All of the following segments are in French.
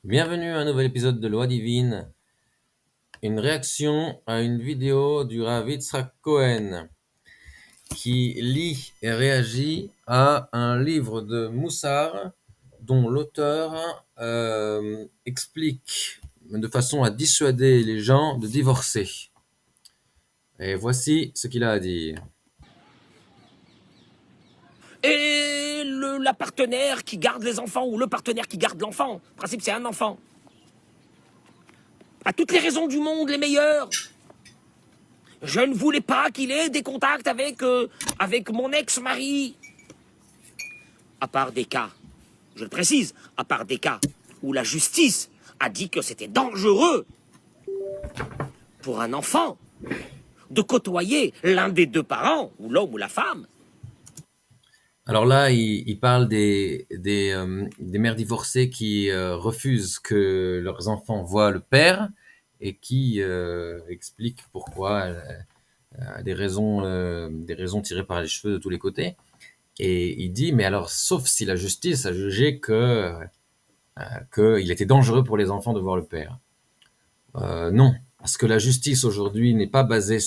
Bienvenue à un nouvel épisode de Loi Divine, une réaction à une vidéo du Rav Yitzhak Cohen qui lit et réagit à un livre de Moussar dont l'auteur explique de façon à dissuader les gens de divorcer. Et voici ce qu'il a à dire. Et la partenaire qui garde les enfants ou le partenaire qui garde l'enfant. Le principe, c'est un enfant. À toutes les raisons du monde, les meilleures. Je ne voulais pas qu'il ait des contacts avec mon ex-mari. À part des cas, je le précise, à part des cas où la justice a dit que c'était dangereux pour un enfant de côtoyer l'un des deux parents, ou l'homme ou la femme. Alors là, il parle des mères divorcées qui refusent que leurs enfants voient le père et qui expliquent pourquoi, des raisons tirées par les cheveux de tous les côtés. Et il dit, mais alors, sauf si la justice a jugé qu'il était dangereux pour les enfants de voir le père. Non, parce que la justice aujourd'hui n'est pas basée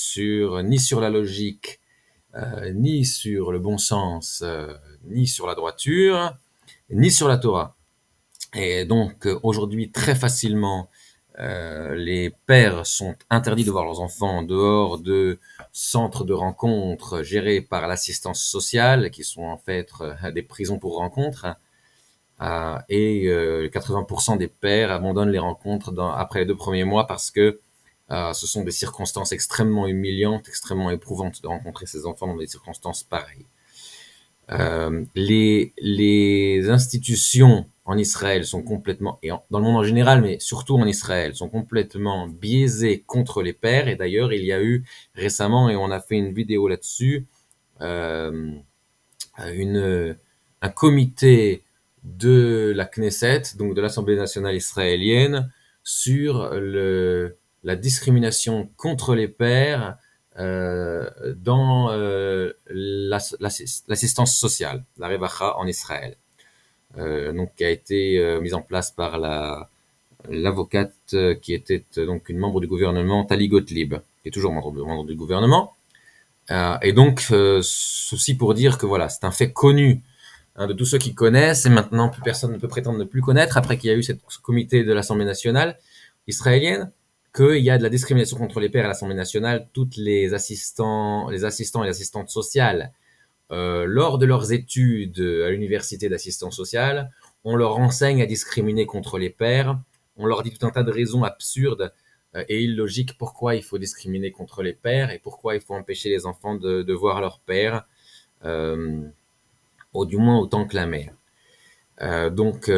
ni sur la logique, ni sur le bon sens, ni sur la droiture, ni sur la Torah. Et donc aujourd'hui, très facilement, les pères sont interdits de voir leurs enfants en dehors de centres de rencontres gérés par l'assistance sociale, qui sont en fait des prisons pour rencontres. Et 80% des pères abandonnent les rencontres après les 2 premiers mois parce que ce sont des circonstances extrêmement humiliantes, extrêmement éprouvantes de rencontrer ces enfants dans des circonstances pareilles. Les institutions en Israël sont complètement, et dans le monde en général, mais surtout en Israël, sont complètement biaisées contre les pères. Et d'ailleurs, il y a eu récemment, et on a fait une vidéo là-dessus, euh, un comité de la Knesset, donc de l'Assemblée nationale israélienne, sur la discrimination contre les pères dans l'assistance sociale, la Revacha en Israël, donc qui a été mise en place par l'avocate qui était donc une membre du gouvernement, Tali Gottlieb, qui est toujours membre du gouvernement. Et donc, ceci pour dire que voilà, c'est un fait connu de tous ceux qui connaissent, et maintenant plus personne ne peut prétendre ne plus connaître, après qu'il y a eu ce comité de l'Assemblée nationale israélienne, qu'il y a de la discrimination contre les pères à l'Assemblée nationale. Toutes les assistants et assistantes sociales, lors de leurs études à l'université d'assistance sociale, on leur enseigne à discriminer contre les pères, on leur dit tout un tas de raisons absurdes et illogiques pourquoi il faut discriminer contre les pères et pourquoi il faut empêcher les enfants de voir leur père, euh, ou du moins autant que la mère. Donc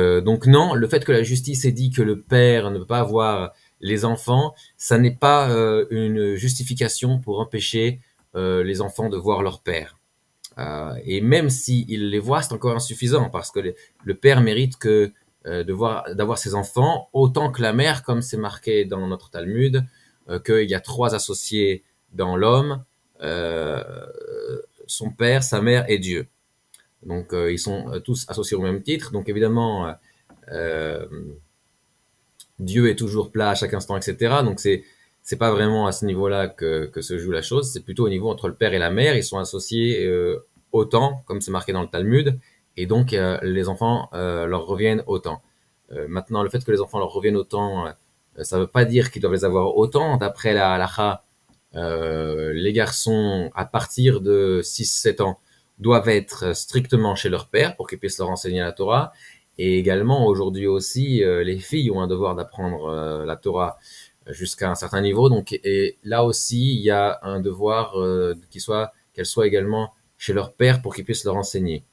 non, le fait que la justice ait dit que le père ne peut pas avoir les enfants, ça n'est pas une justification pour empêcher les enfants de voir leur père. Et même s'il les voit, c'est encore insuffisant parce que le père mérite d'avoir ses enfants autant que la mère, comme c'est marqué dans notre Talmud, qu'il y a 3 associés dans l'homme, euh, son père, sa mère et Dieu. Donc ils sont tous associés au même titre. Donc évidemment, euh, Dieu est toujours plat à chaque instant, etc. Donc c'est pas vraiment à ce niveau-là que se joue la chose. C'est plutôt au niveau entre le père et la mère. Ils sont associés autant, comme c'est marqué dans le Talmud, et donc les enfants leur reviennent autant. Maintenant, le fait que les enfants leur reviennent autant, ça veut pas dire qu'ils doivent les avoir autant. D'après la halacha, les garçons à partir de 6-7 ans doivent être strictement chez leur père pour qu'ils puissent leur enseigner la Torah. Et également, aujourd'hui aussi, les filles ont un devoir d'apprendre la Torah jusqu'à un certain niveau. Donc, et là aussi, il y a un devoir qu'elles soient également chez leur père pour qu'ils puissent leur enseigner.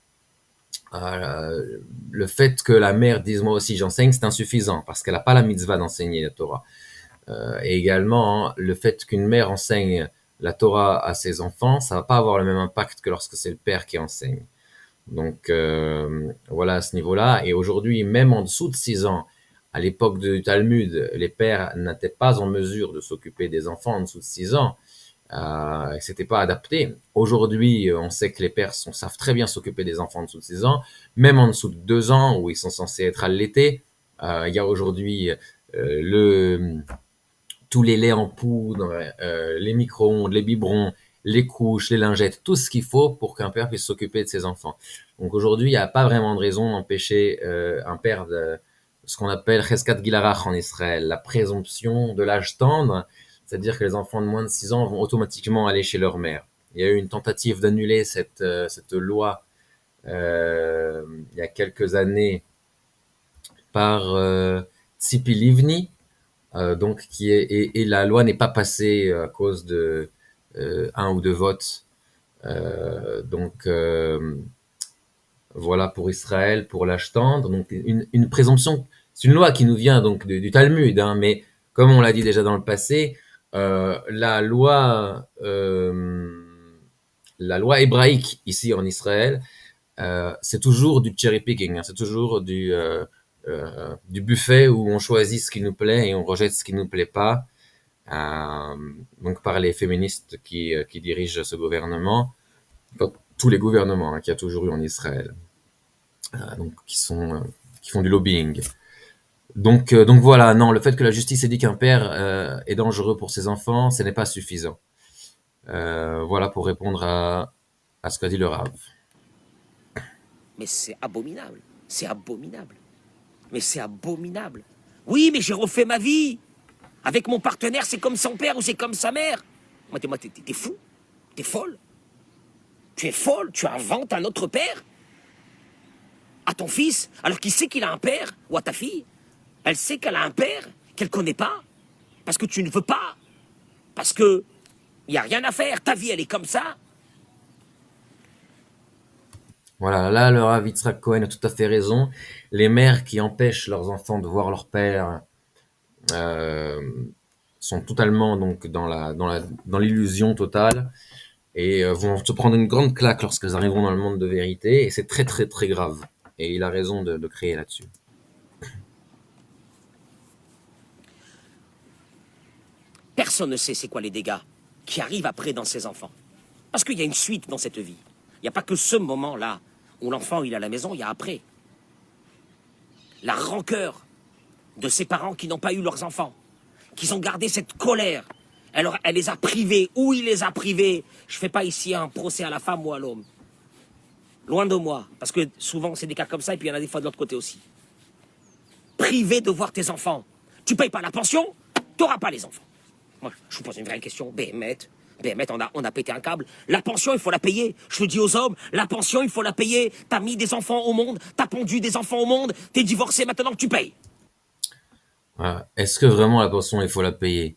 Le fait que la mère dise moi aussi j'enseigne, c'est insuffisant parce qu'elle n'a pas la mitzvah d'enseigner la Torah. Et également, hein, le fait qu'une mère enseigne la Torah à ses enfants, ça va pas avoir le même impact que lorsque c'est le père qui enseigne. Donc voilà à ce niveau-là. Et aujourd'hui, même en dessous de 6 ans, à l'époque du Talmud, les pères n'étaient pas en mesure de s'occuper des enfants en dessous de 6 ans. C'était pas adapté. Aujourd'hui, on sait que les pères savent très bien s'occuper des enfants en dessous de 6 ans, même en dessous de 2 ans, où ils sont censés être allaités. Il y a aujourd'hui le tous les laits en poudre, les micro-ondes, les biberons, les couches, les lingettes, tout ce qu'il faut pour qu'un père puisse s'occuper de ses enfants. Donc aujourd'hui, il n'y a pas vraiment de raison d'empêcher un père de ce qu'on appelle cheskat gilarach en Israël, la présomption de l'âge tendre, c'est-à-dire que les enfants de moins de 6 ans vont automatiquement aller chez leur mère. Il y a eu une tentative d'annuler cette loi il y a quelques années par Tzipi Livni, donc et la loi n'est pas passée à cause de un ou deux votes. Donc voilà pour Israël, pour l'âge tendre. Donc une présomption, c'est une loi qui nous vient donc du Talmud, hein, mais comme on l'a dit déjà dans le passé, la loi hébraïque ici en Israël, c'est toujours du cherry picking, hein, c'est toujours du buffet où on choisit ce qui nous plaît et on rejette ce qui nous plaît pas. Euh, donc par les féministes qui dirigent ce gouvernement, enfin, tous les gouvernements hein, qu'il y a toujours eu en Israël, donc qui font du lobbying. Donc voilà, non, le fait que la justice ait dit qu'un père est dangereux pour ses enfants, ce n'est pas suffisant. Voilà pour répondre à ce qu'a dit le Rav. Mais c'est abominable. C'est abominable. Mais c'est abominable. Oui, mais j'ai refait ma vie. Avec mon partenaire, c'est comme son père ou c'est comme sa mère. Moi, t'es fou. T'es folle. Tu es folle. Tu inventes un autre père à ton fils, alors qu'il sait qu'il a un père, ou à ta fille. Elle sait qu'elle a un père qu'elle connaît pas. Parce que tu ne veux pas. Parce que il n'y a rien à faire. Ta vie, elle est comme ça. Voilà, là, le Rav Yitzhak Cohen a tout à fait raison. Les mères qui empêchent leurs enfants de voir leur père euh, sont totalement donc dans l'illusion totale et vont se prendre une grande claque lorsqu'elles arriveront dans le monde de vérité. Et c'est très très très grave. Et il a raison de créer là-dessus. Personne ne sait c'est quoi les dégâts qui arrivent après dans ses enfants. Parce qu'il y a une suite dans cette vie. Il n'y a pas que ce moment-là où l'enfant il est à la maison, il y a après. La rancœur de ses parents qui n'ont pas eu leurs enfants, qui ont gardé cette colère. Elle les a privés. Où il les a privés? Je ne fais pas ici un procès à la femme ou à l'homme. Loin de moi. Parce que souvent, c'est des cas comme ça, et puis il y en a des fois de l'autre côté aussi. Privé de voir tes enfants. Tu payes pas la pension, tu n'auras pas les enfants. Moi, je vous pose une vraie question. Béhémet, on a pété un câble. La pension, il faut la payer. Je te dis aux hommes, la pension, il faut la payer. T'as mis des enfants au monde, t'as pondu des enfants au monde, t'es divorcé maintenant que tu payes. Est-ce que vraiment la pension, il faut la payer?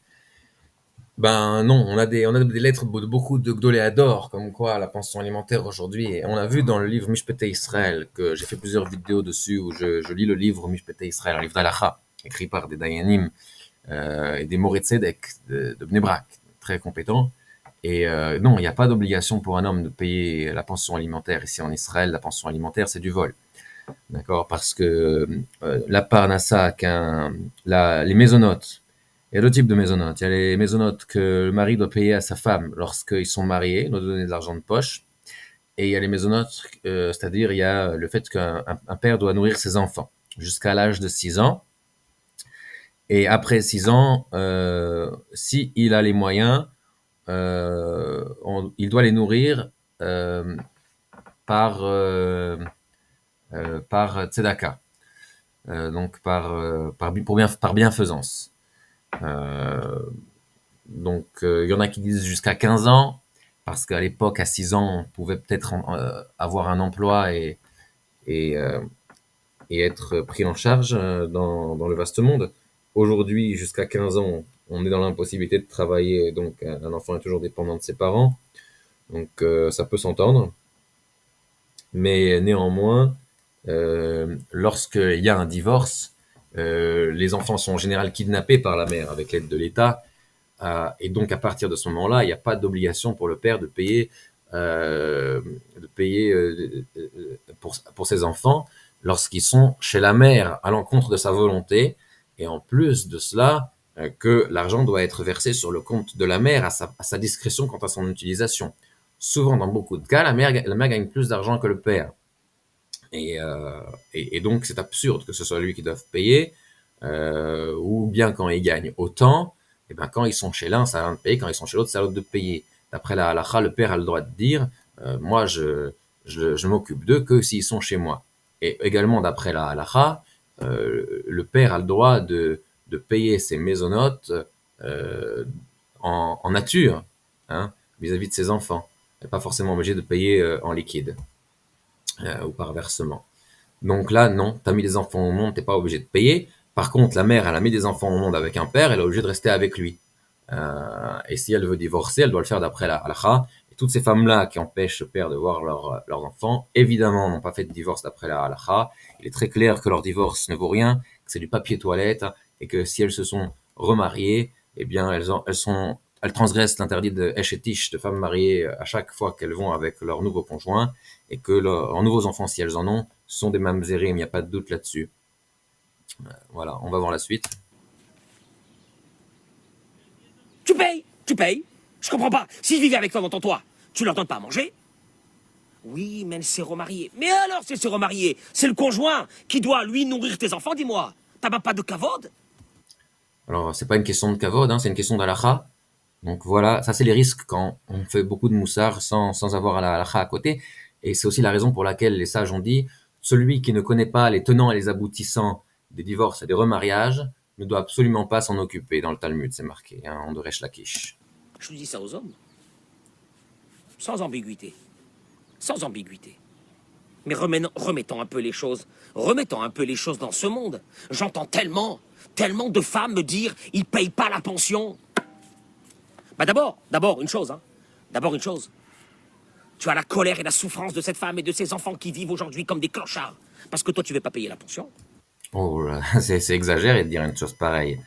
Ben non, on a des lettres de beaucoup de Gdoléador, comme quoi la pension alimentaire aujourd'hui, et on a vu dans le livre Mishpetei Israël, que j'ai fait plusieurs vidéos dessus, où je lis le livre Mishpetei Israël, un livre d'Alacha, écrit par des Dayanim et des Moré Tzedek de Bnei Brak, très compétents. Et non, il n'y a pas d'obligation pour un homme de payer la pension alimentaire. Ici en Israël, la pension alimentaire, c'est du vol. D'accord? Parce que la parnassa, les mésonotes, il y a deux types de mésonotes. Il y a les mésonotes que le mari doit payer à sa femme lorsqu'ils sont mariés, il doit donner de l'argent de poche. Et il y a les mésonotes, c'est-à-dire il y a le fait qu'un père doit nourrir ses enfants jusqu'à l'âge de 6 ans. Et après 6 ans, si il a les moyens, il doit les nourrir par tzedaka, donc par bienfaisance. Donc, il y en a qui disent jusqu'à 15 ans, parce qu'à l'époque, à 6 ans, on pouvait peut-être avoir un emploi et, euh, et être pris en charge dans le vaste monde. Aujourd'hui, jusqu'à 15 ans, on est dans l'impossibilité de travailler, donc un enfant est toujours dépendant de ses parents, donc ça peut s'entendre. Mais néanmoins, lorsqu'il y a un divorce, les enfants sont en général kidnappés par la mère avec l'aide de l'État. Et donc, à partir de ce moment-là, il n'y a pas d'obligation pour le père pour ses enfants lorsqu'ils sont chez la mère à l'encontre de sa volonté. Et en plus de cela, que l'argent doit être versé sur le compte de la mère à sa discrétion quant à son utilisation. Souvent, dans beaucoup de cas, la mère gagne plus d'argent que le père. Et, euh, et donc, c'est absurde que ce soit lui qui doive payer, ou bien quand ils gagnent autant, et ben quand ils sont chez l'un, c'est à l'un de payer, quand ils sont chez l'autre, c'est à l'autre de payer. D'après la halakha, le père a le droit de dire, moi, je m'occupe d'eux que s'ils sont chez moi. Et également, d'après la halakha, le père a le droit de payer ses mésonotes en nature, hein, vis-à-vis de ses enfants. Il n'est pas forcément obligé de payer en liquide ou par versement. Donc là, non, t'as mis des enfants au monde, t'es pas obligé de payer. Par contre, la mère, elle a mis des enfants au monde avec un père, elle est obligée de rester avec lui. Et si elle veut divorcer, elle doit le faire d'après la halakha. Et toutes ces femmes-là qui empêchent le père de voir leurs enfants, évidemment, n'ont pas fait de divorce d'après la halakha. Il est très clair que leur divorce ne vaut rien, que c'est du papier toilette, et que si elles se sont remariées, eh bien, elles transgressent l'interdit de Esh et Tish, de femmes mariées, à chaque fois qu'elles vont avec leur nouveau conjoint, et que leurs nouveaux enfants, si elles en ont, sont des mamzerim, il n'y a pas de doute là-dessus. Voilà, on va voir la suite. Tu payes, tu payes. Je comprends pas. S'ils vivaient avec toi dans ton toit, tu leur donnes pas à manger. Oui, mais elle s'est remariée. Mais alors, si elle s'est remariée, c'est le conjoint qui doit, lui, nourrir tes enfants, dis-moi. T'as même pas de kavod? Alors, c'est pas une question de kavod, hein, c'est une question d'alacha. Donc voilà, ça c'est les risques quand on fait beaucoup de moussard sans avoir la halakha à côté. Et c'est aussi la raison pour laquelle les sages ont dit, celui qui ne connaît pas les tenants et les aboutissants des divorces et des remariages ne doit absolument pas s'en occuper. Dans le Talmud, c'est marqué, hein, en Doresh Lakish. Je lui dis ça aux hommes. Sans ambiguïté. Sans ambiguïté. Mais remettons un peu les choses. Remettons un peu les choses dans ce monde. J'entends tellement de femmes me dire ils payent pas la pension. Bah d'abord une chose, hein. D'abord une chose. Tu as la colère et la souffrance de cette femme et de ses enfants qui vivent aujourd'hui comme des clochards. Parce que toi, tu veux pas payer la pension. Oh là, c'est exagéré de dire une chose pareille.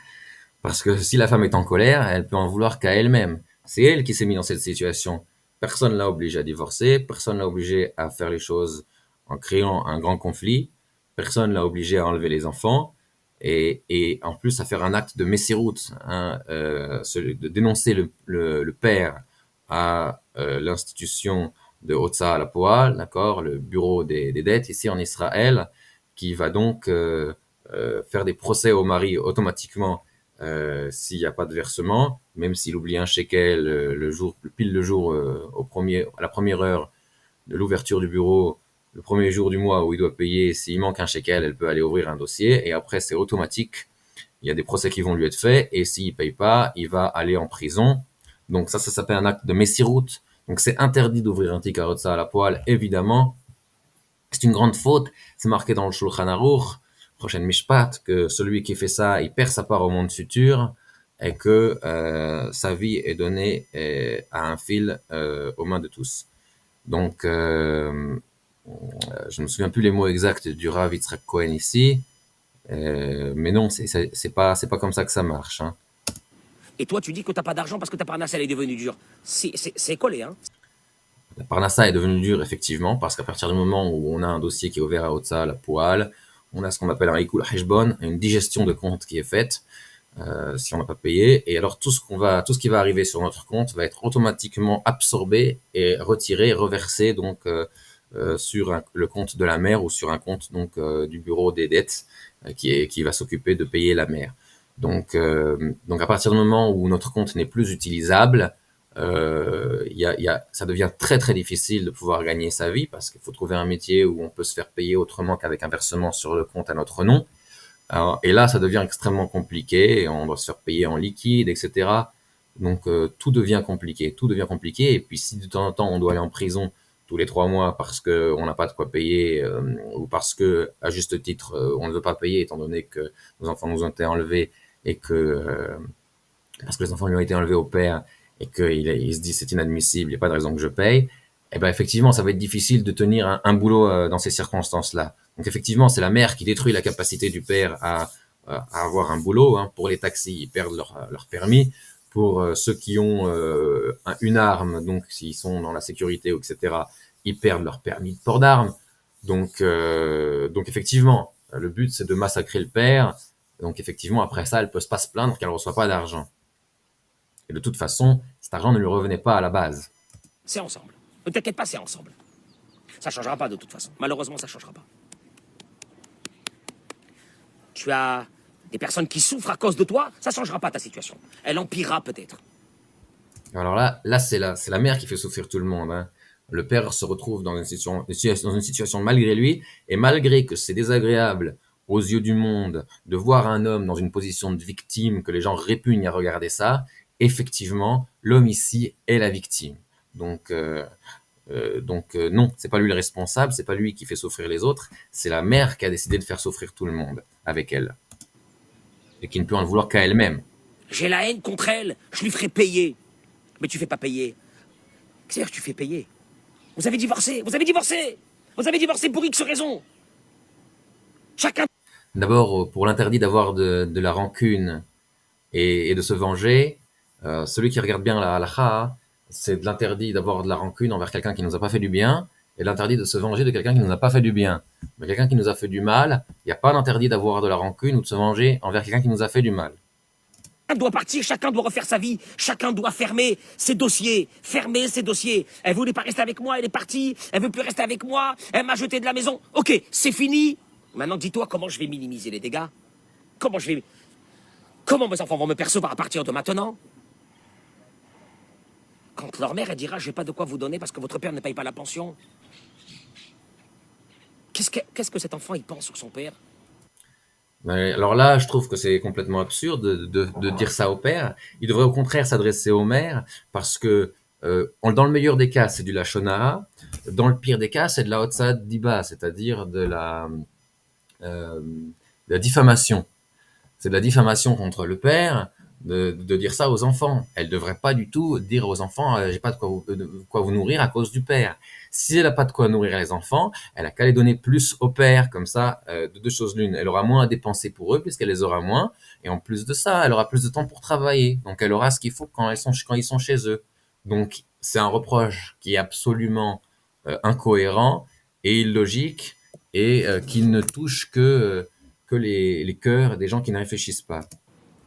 Parce que si la femme est en colère, elle peut en vouloir qu'à elle-même. C'est elle qui s'est mise dans cette situation. Personne l'a obligée à divorcer, personne l'a obligée à faire les choses en créant un grand conflit, personne l'a obligée à enlever les enfants, et en plus à faire un acte de messiroute, hein, de dénoncer le père à l'institution de Hotza à la Poal, d'accord, le bureau des dettes ici en Israël, qui va donc faire des procès au mari automatiquement s'il n'y a pas de versement, même s'il oublie un shekel pile le jour à la première heure de l'ouverture du bureau, le premier jour du mois où il doit payer, s'il manque un shekel, elle peut aller ouvrir un dossier, et après c'est automatique, il y a des procès qui vont lui être faits, et s'il ne paye pas, il va aller en prison. Donc ça s'appelle un acte de messiroute. Donc c'est interdit d'ouvrir un tikarotza à la poêle, évidemment. C'est une grande faute, c'est marqué dans le Shulchan Aruch, prochaine Mishpat, que celui qui fait ça, il perd sa part au monde futur et que sa vie est donnée à un fil aux mains de tous. Donc, je ne me souviens plus les mots exacts du Rav Yitzhak Cohen ici, mais non, c'est pas comme ça que ça marche. Hein. Et toi, tu dis que t'as pas d'argent parce que ta parnasse, elle est devenue dure. C'est collé, hein. La Parnassa est devenue dure, effectivement, parce qu'à partir du moment où on a un dossier qui est ouvert à Otsa, la poêle, on a ce qu'on appelle un Ikul Heshbon, une digestion de compte qui est faite, si on n'a pas payé, et alors tout ce qui va arriver sur notre compte va être automatiquement absorbé et retiré, reversé donc sur le compte de la mère ou sur un compte donc du bureau des dettes qui va s'occuper de payer la mère. Donc à partir du moment où notre compte n'est plus utilisable, ça devient très très difficile de pouvoir gagner sa vie parce qu'il faut trouver un métier où on peut se faire payer autrement qu'avec un versement sur le compte à notre nom. Alors, et là, ça devient extrêmement compliqué, et on doit se faire payer en liquide, etc. Donc tout devient compliqué, tout devient compliqué. Et puis si de temps en temps on doit aller en prison tous les 3 mois parce qu'on n'a pas de quoi payer ou parce que à juste titre on ne veut pas payer étant donné que nos enfants nous ont été enlevés et que parce que les enfants lui ont été enlevés au père et qu'il se dit c'est inadmissible, il n'y a pas de raison que je paye, et ben effectivement, ça va être difficile de tenir un boulot dans ces circonstances-là. Donc effectivement, c'est la mère qui détruit la capacité du père à avoir un boulot. Hein. Pour les taxis, ils perdent leur permis. Pour ceux qui ont une arme, donc s'ils sont dans la sécurité, etc., ils perdent leur permis de port d'armes. Donc effectivement, le but c'est de massacrer le père. Donc effectivement, après ça, elle peut pas se plaindre qu'elle ne reçoit pas d'argent. Et de toute façon, cet argent ne lui revenait pas à la base. C'est ensemble. Ne t'inquiète pas, c'est ensemble. Ça changera pas de toute façon. Malheureusement, ça changera pas. Tu as des personnes qui souffrent à cause de toi, ça changera pas ta situation. Elle empirera peut-être. Alors là c'est la mère qui fait souffrir tout le monde, hein. Le père se retrouve dans une situation malgré lui, et malgré que c'est désagréable aux yeux du monde de voir un homme dans une position de victime, que les gens répugnent à regarder ça, effectivement, l'homme ici est la victime. Donc, non, c'est pas lui le responsable, c'est pas lui qui fait souffrir les autres, c'est la mère qui a décidé de faire souffrir tout le monde avec elle, et qui ne peut en vouloir qu'à elle-même. J'ai la haine contre elle, je lui ferai payer. Mais tu fais pas payer. C'est-à-dire que tu fais payer. Vous avez divorcé, vous avez divorcé. Vous avez divorcé pour X raison. Chacun... D'abord, pour l'interdit d'avoir de la rancune et de se venger, celui qui regarde bien la halakha, c'est de l'interdit d'avoir de la rancune envers quelqu'un qui nous a pas fait du bien, et l'interdit de se venger de quelqu'un qui nous a pas fait du bien. Mais quelqu'un qui nous a fait du mal, il n'y a pas d'interdit d'avoir de la rancune ou de se venger envers quelqu'un qui nous a fait du mal. doit partir, chacun doit refaire sa vie, chacun doit fermer ses dossiers, fermer ses dossiers. Elle voulait pas rester avec moi, elle est partie, elle veut plus rester avec moi, elle m'a jeté de la maison. Ok, c'est fini. Maintenant, dis-toi comment je vais minimiser les dégâts. Comment mes enfants vont me percevoir à partir de maintenant. Quand leur mère, elle dira, j'ai pas de quoi vous donner parce que votre père ne paye pas la pension. Qu'est-ce que cet enfant, il pense sur son père? Alors là, je trouve que c'est complètement absurde de dire ça au père. Il devrait au contraire s'adresser aux mères, parce que dans le meilleur des cas, c'est du lachon hara. Dans le pire des cas, c'est de la hotzat diba, c'est-à-dire euh, de la diffamation. C'est de la diffamation contre le père de dire ça aux enfants. Elle devrait pas du tout dire aux enfants j'ai pas de quoi vous nourrir à cause du père. Si elle a pas de quoi nourrir les enfants, elle a qu'à les donner plus au père, comme ça, de deux choses l'une. Elle aura moins à dépenser pour eux puisqu'elle les aura moins, et en plus de ça, elle aura plus de temps pour travailler. Donc elle aura ce qu'il faut quand ils sont chez eux. Donc c'est un reproche qui est absolument incohérent et illogique, et qui ne touche que les cœurs des gens qui ne réfléchissent pas.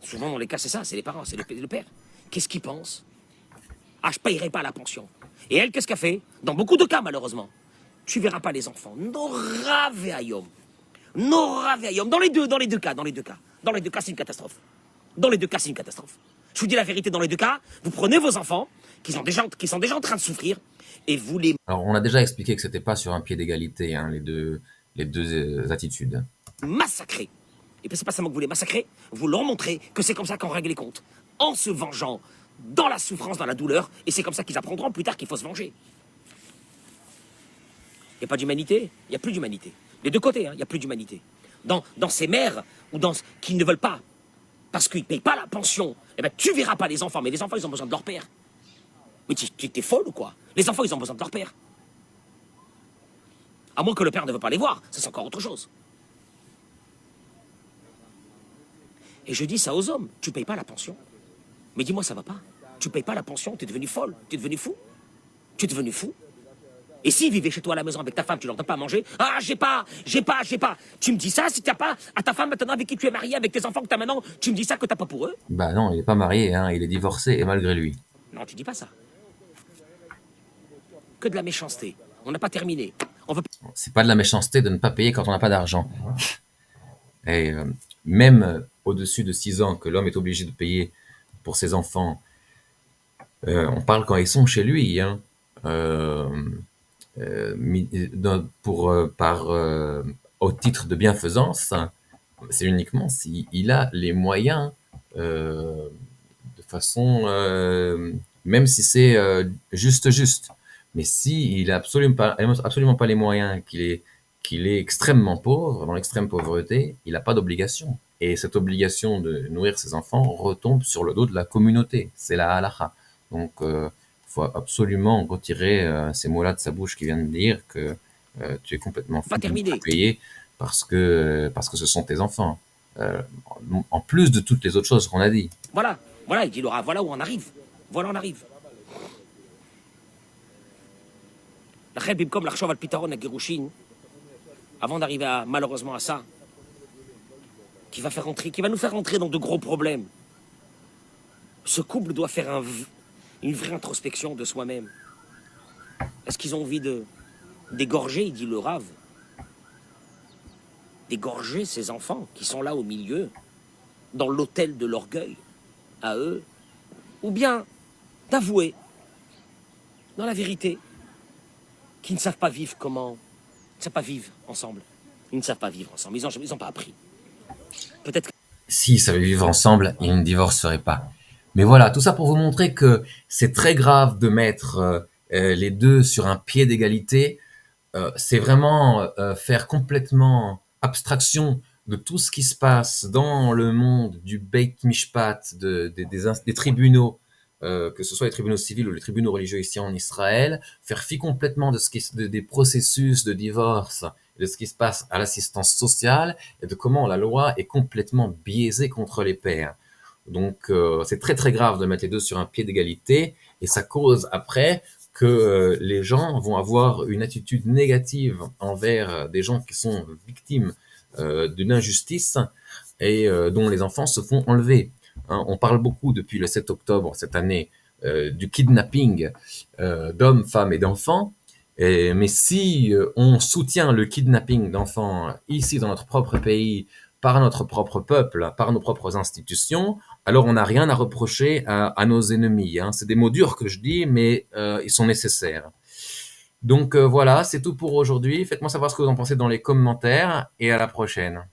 Souvent, dans les cas, c'est ça, c'est les parents, c'est le père. Qu'est-ce qu'il pense? Ah, je payerai pas la pension. Et elle, qu'est-ce qu'elle fait? Dans beaucoup de cas, malheureusement, tu verras pas les enfants. Nora veayom. Nora veayom. Dans les deux cas. Dans les deux cas, c'est une catastrophe. Dans les deux cas, c'est une catastrophe. Je vous dis la vérité, dans les deux cas, vous prenez vos enfants, qui sont déjà en train de souffrir, et vous les... Alors, on a déjà expliqué que c'était pas sur un pied d'égalité, hein, les deux attitudes. massacrez. Et puis c'est pas seulement que vous les massacrez, vous leur montrez que c'est comme ça qu'on règle les comptes. En se vengeant dans la souffrance, dans la douleur, et c'est comme ça qu'ils apprendront plus tard qu'il faut se venger. Il n'y a pas d'humanité, il n'y a plus d'humanité. Les deux côtés, il n'y a plus d'humanité. Dans ces mères, ou qui ne veulent pas, parce qu'ils ne payent pas la pension, eh ben, tu verras pas les enfants, mais les enfants, ils ont besoin de leur père. Mais tu es folle ou quoi? Les enfants, ils ont besoin de leur père. À moins que le père ne veut pas les voir, ça c'est encore autre chose. Et je dis ça aux hommes, tu payes pas la pension. Mais dis-moi, ça va pas. Tu payes pas la pension, tu es devenu folle, tu es devenu fou. Tu es devenu fou. Et s'ils vivaient chez toi à la maison avec ta femme, tu leur donnes pas à manger. Ah, j'ai pas. Tu me dis ça si t'as pas à ta femme maintenant avec qui tu es marié, avec tes enfants que t'as maintenant, tu me dis ça que t'as pas pour eux? Bah non, il est pas marié, hein, il est divorcé, et malgré lui. Non, tu dis pas ça. Que de la méchanceté. On n'a pas terminé. On veut... C'est pas de la méchanceté de ne pas payer quand on n'a pas d'argent. Et même au-dessus de 6 ans que l'homme est obligé de payer pour ses enfants, on parle quand ils sont chez lui, hein, au titre de bienfaisance, c'est uniquement s'il a les moyens, de façon, même si c'est juste. Mais si il a absolument pas les moyens, qu'il est extrêmement pauvre, dans l'extrême pauvreté, il n'a pas d'obligation. Et cette obligation de nourrir ses enfants retombe sur le dos de la communauté. C'est la halakha. Donc, faut absolument retirer ces mots-là de sa bouche qui vient de dire que tu es complètement fou de ne pas payer parce que ce sont tes enfants. En plus de toutes les autres choses qu'on a dit. Voilà, il dit Laura, voilà où on arrive. Voilà, on arrive. Comme l'archov al pitaron à Gerushin, avant d'arriver malheureusement à ça, qui va nous faire rentrer dans de gros problèmes. Ce couple doit faire une vraie introspection de soi-même. Est-ce qu'ils ont envie de D'égorger, dit le Rave. D'égorger ces enfants qui sont là au milieu, dans l'autel de l'orgueil, à eux, ou bien d'avouer, dans la vérité, qu'ils ne savent pas vivre comment, ils ne savent pas vivre ensemble. Ils ne savent pas vivre ensemble, ils n'ont pas appris. Peut-être que... S'ils savaient vivre ensemble, ils ne divorceraient pas. Mais voilà, tout ça pour vous montrer que c'est très grave de mettre les deux sur un pied d'égalité. C'est vraiment faire complètement abstraction de tout ce qui se passe dans le monde du Beit Mishpat, des tribunaux, que ce soit les tribunaux civils ou les tribunaux religieux ici en Israël, faire fi complètement des processus de divorce, de ce qui se passe à l'assistance sociale et de comment la loi est complètement biaisée contre les pères. Donc c'est très très grave de mettre les deux sur un pied d'égalité et ça cause après que les gens vont avoir une attitude négative envers des gens qui sont victimes d'une injustice et dont les enfants se font enlever. Hein, on parle beaucoup depuis le 7 octobre cette année du kidnapping d'hommes, femmes et d'enfants. Mais si on soutient le kidnapping d'enfants ici dans notre propre pays, par notre propre peuple, par nos propres institutions, alors on n'a rien à reprocher à nos ennemis. Hein. C'est des mots durs que je dis, mais ils sont nécessaires. Donc voilà, c'est tout pour aujourd'hui. Faites-moi savoir ce que vous en pensez dans les commentaires et à la prochaine.